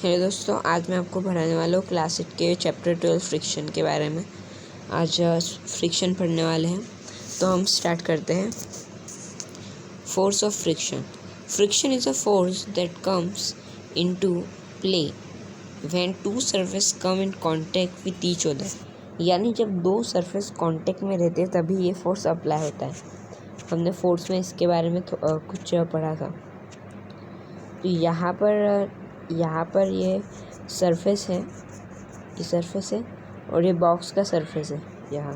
Hello दोस्तों, आज मैं आपको पढ़ाने वाला हूँ क्लास 8 के चैप्टर 12 फ्रिक्शन के बारे में। आज फ्रिक्शन पढ़ने वाले हैं, तो हम स्टार्ट करते हैं। Force of friction. Friction is a force that comes into play when two surface come in contact with each other. यानी जब दो सरफेस कांटेक्ट में रहते हैं तभी ये फोर्स अप्लाई होता है। हमने फोर्स में इसके बारे में कुछ पढ़ा था। तो यहाँ पर ये सरफेस है, और ये बॉक्स का सरफेस है। यहाँ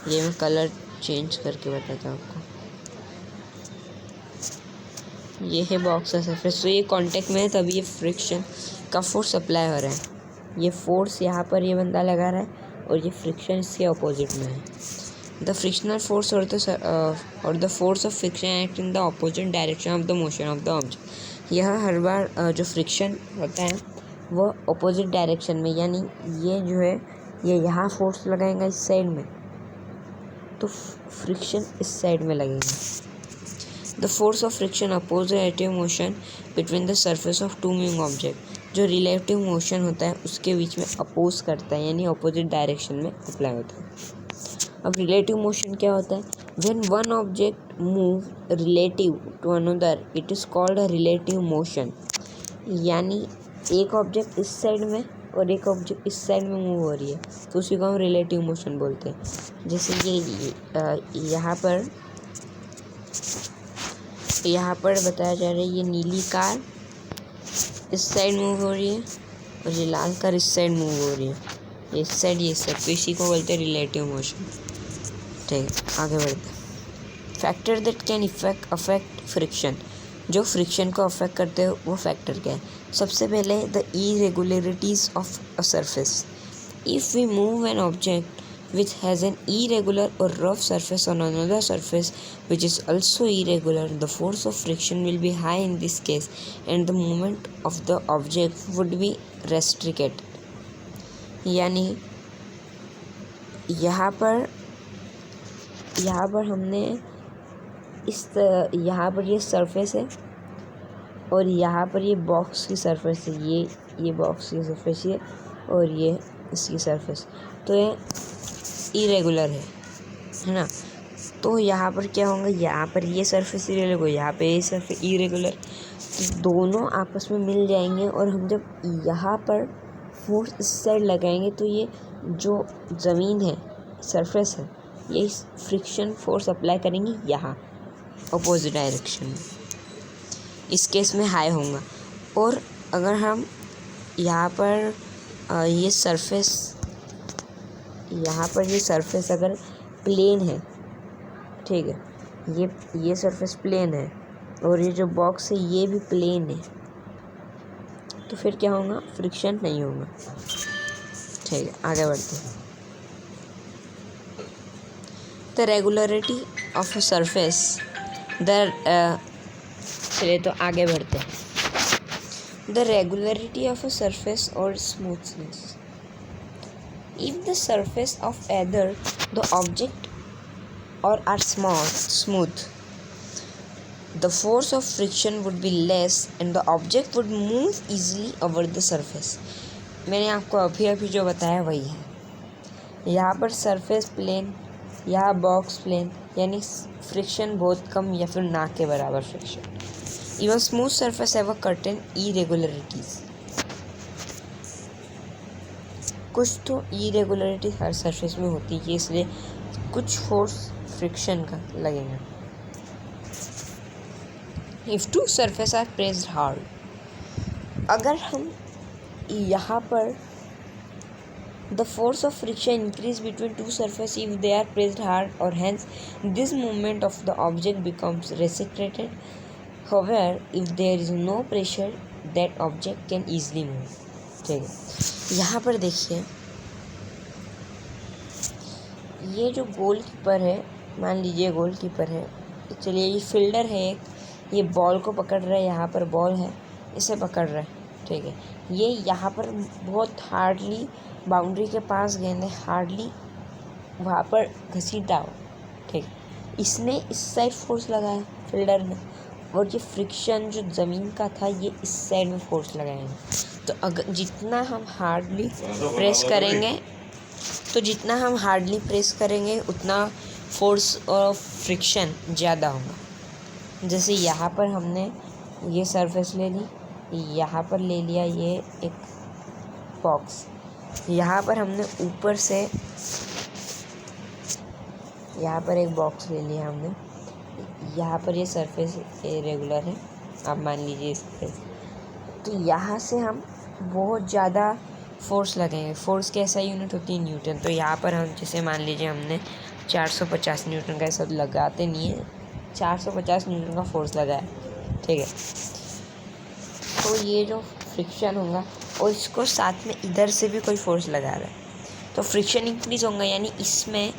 ये मैं कलर चेंज करके बताता हूँ आपको। ये है बॉक्स का सरफेस, तो ये कांटेक्ट में है तभी ये फ्रिक्शन का फोर्स अप्लाई हो रहा है। ये फोर्स यहाँ पर ये बंदा लगा रहा है और ये फ्रिक्शन इसके अपोजिट में है। द फ्रिक्शनल फोर्स और the force of friction act in the opposite direction of the motion of the object. यह हर बार जो फ्रिक्शन होता है वो अपोजिट डायरेक्शन में, यानी ये जो है ये यहाँ फोर्स लगाएगा इस साइड में, तो फ्रिक्शन इस साइड में लगेगा। The force of friction oppose relative motion between the surface of two moving object. जो रिलेटिव मोशन होता है उसके बीच में अपोज करता है, यानी अपोजिट डायरेक्शन में अप्लाई होता है। अब रिलेटिव मोशन क्या होता है? When one object move relative to another it is called a relative motion. यानी एक ऑब्जेक्ट इस साइड में और एक ऑब्जेक्ट इस साइड में मूव हो रही है, तो उसी को हम रिलेटिव मोशन बोलते हैं। जैसे ये यहाँ पर बताया जा रहा है, ये नीली कार इस साइड मूव हो रही है और ये लाल कार इस साइड मूव हो रही है, ये इस साइड ये साइड, तो इसी को बोलते हैं रिलेटिव मोशन। ठीक है, आगे बढ़ते हैं। Factor that can affect friction. जो फ्रिक्शन को अफेक्ट करते हैं वो फैक्टर क्या है? सबसे पहले the irregularities of a surface. If we move an object which has an irregular or rough surface on another surface which is also irregular, the force of friction will be high in this case and the movement of the object would be restricted. यानी यहाँ पर हमने यहाँ पर ये surface है और यहाँ पर ये बॉक्स की सरफेस है, ये बॉक्स की सरफेस है और ये इसकी सरफेस, तो ये इरेगुलर है ना। तो यहाँ पर क्या होगा? यहाँ पर ये सरफेस इरेगुलर, यहाँ पे ये सरफेस इरेगुलर, तो दोनों आपस में मिल जाएंगे और हम जब यहाँ पर फोर्स इस साइड लगाएंगे तो ये जो ज़मीन है, सरफेस है, ये फ्रिक्शन फोर्स अप्लाई करेंगे यहाँ अपोजिट डायरेक्शन में। इस केस में हाई होगा। और अगर हम यहाँ पर ये सरफेस अगर प्लेन है, ठीक है, ये सरफेस प्लेन है और ये जो बॉक्स है ये भी प्लेन है, तो फिर क्या होगा? फ्रिक्शन नहीं होगा। ठीक है, आगे बढ़ते हैं। The regularity of a surface चलिए तो आगे बढ़ते हैं। The regularity of a surface और smoothness. If the surface of either the object or are smooth, the force of friction would be less and the object would move easily over the surface. मैंने आपको अभी जो बताया वही है। यहाँ पर सरफेस प्लेन, यहाँ बॉक्स प्लेन, यानी फ्रिक्शन बहुत कम या फिर ना के बराबर friction. Even smooth surface have a certain irregularities. कुछ तो इरेगुलरिटी हर सरफेस में होती है, इसलिए कुछ फोर्स फ्रिक्शन का लगेगा। If two surface are pressed hard, अगर हम यहाँ पर the force of friction increase between two surface if they are pressed hard और hence this movement of the object becomes restricted. However if there is no pressure that object can easily move. ठीक है, यहाँ पर देखिए, ये जो goalkeeper है, मान लीजिए गोलकीपर है, चलिए ये फील्डर है एक, ये बॉल को पकड़ रहा है, यहाँ पर बॉल है, इसे पकड़ रहा है, ठीक है, ये यहाँ पर बहुत हार्डली बाउंड्री के पास गेंद है, हार्डली वहाँ पर घसीटा हो, ठीक, इसने इस साइड फोर्स लगाया फील्डर ने और ये फ्रिक्शन जो ज़मीन का था ये इस साइड में फोर्स लगाएंगे। तो अगर जितना हम हार्डली प्रेस करेंगे उतना फोर्स और फ्रिक्शन ज़्यादा होगा। जैसे यहाँ पर हमने ये सरफेस ले ली, यहाँ पर ले लिया ये एक बॉक्स, यहाँ पर हमने ऊपर से यहाँ पर एक बॉक्स ले लिया हमने, यहाँ पर ये सरफेस रेगुलर है, आप मान लीजिए इस तरह से। तो यहाँ से हम बहुत ज़्यादा फोर्स लगेंगे। फोर्स की ऐसा यूनिट होती है न्यूटन। तो यहाँ पर हम जैसे मान लीजिए हमने 450 न्यूटन का, ऐसा लगाते नहीं है, 450 न्यूटन का फोर्स लगाया, ठीक है। तो ये जो फ्रिक्शन होगा और इसको साथ में इधर से भी कोई फोर्स लगा रहा है तो फ्रिक्शन इंक्रीज होगा। यानी इसमें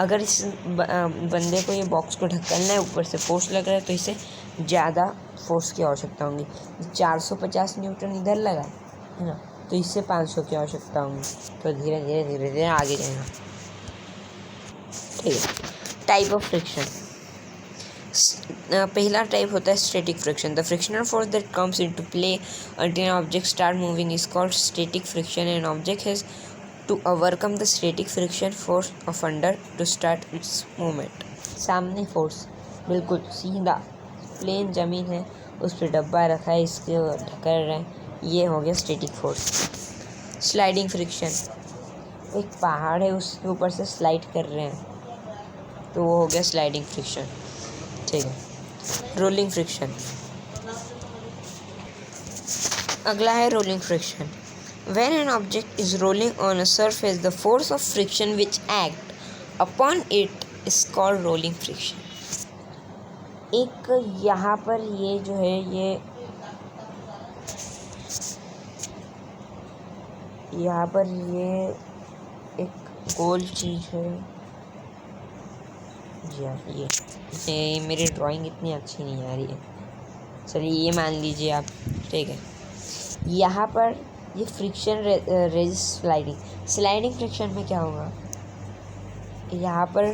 अगर इस बंदे को ये बॉक्स को ढकलना है, ऊपर से फोर्स लग रहा है, तो इसे ज़्यादा फोर्स की आवश्यकता होगी। 450 न्यूटन इधर लगा है ना, तो इससे 500 की आवश्यकता होगी। तो धीरे धीरे आगे जाएगा, ठीक है। टाइप ऑफ फ्रिक्शन, पहला टाइप होता है static friction. The frictional force that comes into play until an object start moving is called static friction. An object has to overcome the static friction force of under to start its movement. सामने force बिल्कुल सीधा plane ज़मीन है, उस पर डब्बा रखा है, इसके ढकल रहे हैं, ये हो गया स्टैटिक फोर्स। स्लाइडिंग फ्रिक्शन, एक पहाड़ है उसके ऊपर से स्लाइड कर रहे हैं, तो वो हो गया स्लाइडिंग फ्रिक्शन, ठीक है। रोलिंग फ्रिक्शन, अगला है rolling friction. When an object is rolling on a surface, the force of friction which act upon it is called rolling friction. एक यहाँ पर ये जो है ये यहाँ पर ये एक गोल चीज़ है जी हाँ, ये मेरी ड्राइंग इतनी अच्छी नहीं आ रही है, चलिए ये मान लीजिए आप, ठीक है। यहाँ पर ये फ्रिक्शन रेजिस्ट स्लाइडिंग फ्रिक्शन में क्या होगा, यहाँ पर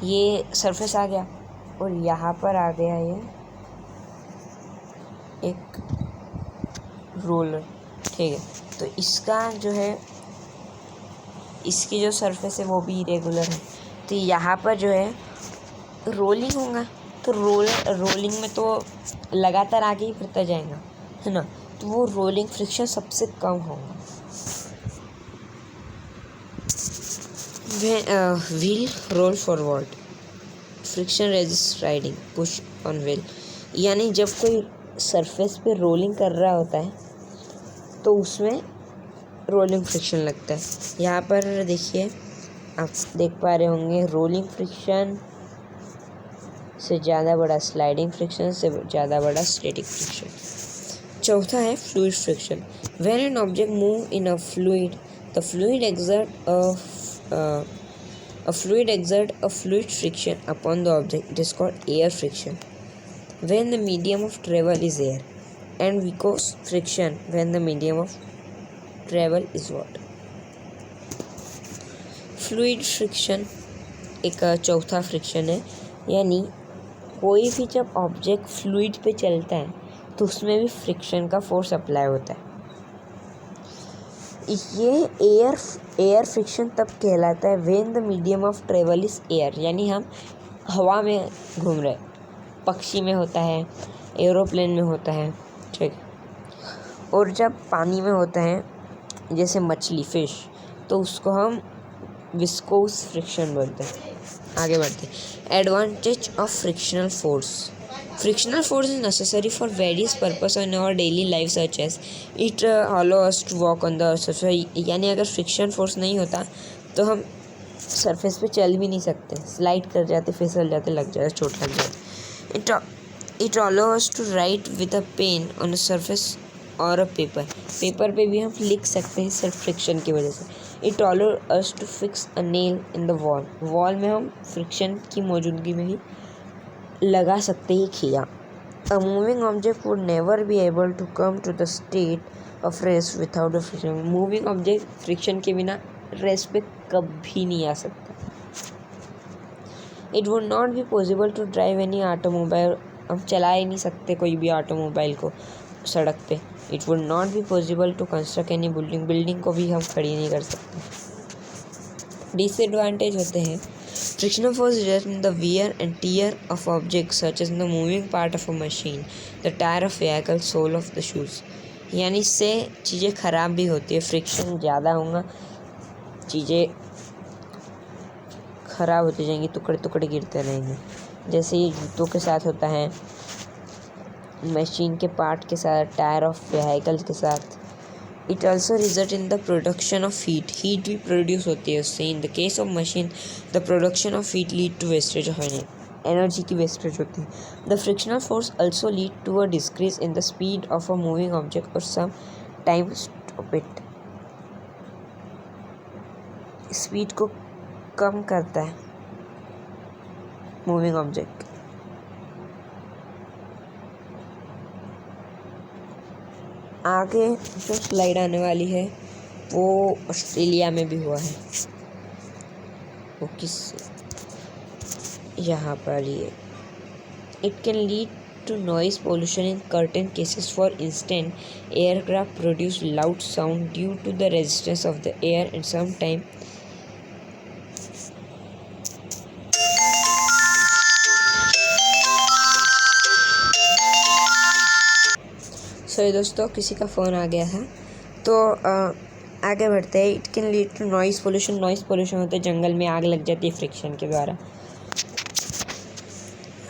ये सरफेस आ गया और यहाँ पर आ गया ये एक रोलर, ठीक है। तो इसका जो है, इसकी जो सरफेस है वो भी इरेगुलर है, तो यहाँ पर जो है रोलिंग होगा, तो रोलिंग में तो लगातार आगे ही बढ़ता जाएगा, है ना, तो वो रोलिंग फ्रिक्शन सबसे कम होगा। Wheel roll forward, friction resist riding, push on wheel, यानी जब कोई सरफेस पे रोलिंग कर रहा होता है तो उसमें रोलिंग फ्रिक्शन लगता है। यहाँ पर देखिए, आप देख पा रहे होंगे, रोलिंग फ्रिक्शन से ज़्यादा बड़ा स्लाइडिंग फ्रिक्शन, से ज़्यादा बड़ा स्टैटिक फ्रिक्शन। चौथा है fluid friction. When an object move in a fluid, the fluid exert a fluid friction upon the object. It is called air friction when the medium of travel is air, and viscous friction when the medium of travel is water. Fluid friction एक चौथा friction है, यानी कोई भी जब object fluid पे चलता है तो उसमें भी फ्रिक्शन का फोर्स अप्लाई होता है। ये एयर फ्रिक्शन तब कहलाता है when the medium of travel is air, यानी हम हवा में घूम रहे, पक्षी में होता है, एरोप्लेन में होता है, ठीक। और जब पानी में होता है जैसे मछली, फिश, तो उसको हम विस्कोस फ्रिक्शन बोलते हैं। आगे बढ़ते हैं। Advantage of frictional force. Frictional force is necessary for various purposes in our daily life, such as it allows us to walk on the surface. यानी अगर फ्रिक्शन फोर्स नहीं होता तो हम सरफेस पे चल भी नहीं सकते, स्लाइड कर जाते, फिसल जाते, लग जाते, चोट लग जाती। It allows us to write with a pen on a surface और a paper. पेपर पे भी हम लिख सकते हैं सिर्फ फ्रिक्शन की वजह से। It allows us to fix a nail in the wall. Wall में हम फ्रिक्शन की मौजूदगी में ही लगा सकते ही खिया। A moving object would never be able to come to the state of rest without a friction. Moving object friction के बिना रेस्ट पे कभी नहीं आ सकता। It would not be possible to drive any automobile हम चला ही नहीं सकते कोई भी ऑटोमोबाइल को सड़क पे। It would not be possible to construct any building को भी हम खड़ी नहीं कर सकते। डिसएडवांटेज होते हैं frictional force result in the wear and tear of objects such as the moving part of a machine, the tyre of vehicle, sole of the shoes. यानी इससे चीज़ें ख़राब भी होती है, फ्रिक्शन ज़्यादा होगा, चीज़ें ख़राब होती जाएंगी, टुकड़े टुकड़े गिरते रहेंगे। जैसे ये जूतों के साथ होता है, मशीन के पार्ट के साथ, टायर ऑफ व्हीकल के साथ। It also result in the production of heat भी प्रोड्यूस होती है उससे। In the case of machine the production of heat lead to wastage of energy की वेस्टेज होती है। The frictional force also lead to a decrease in the speed of a moving object और some time stop it. Speed को कम करता है moving object. आगे जो स्लाइड आने वाली है वो ऑस्ट्रेलिया में भी हुआ है। वो किस यहाँ पर ये it can lead to noise pollution in certain cases. For instant aircraft produce loud sound due to the resistance of the air and some time sorry दोस्तों, किसी का फ़ोन आ गया था तो आगे बढ़ते हैं। It can lead to noise pollution होता है, जंगल में आग लग जाती है फ्रिक्शन के द्वारा।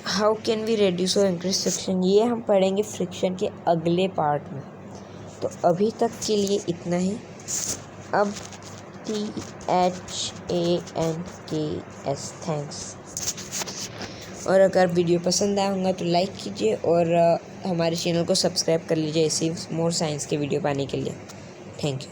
हाउ कैन वी रिड्यूस और इंक्रीज फ्रिक्शन, ये हम पढ़ेंगे फ्रिक्शन के अगले पार्ट में। तो अभी तक के लिए इतना ही। अब THANKS थैंक्स। और अगर वीडियो पसंद आया होगा तो लाइक कीजिए और हमारे चैनल को सब्सक्राइब कर लीजिए ऐसी मोर साइंस के वीडियो पाने के लिए। Thank you.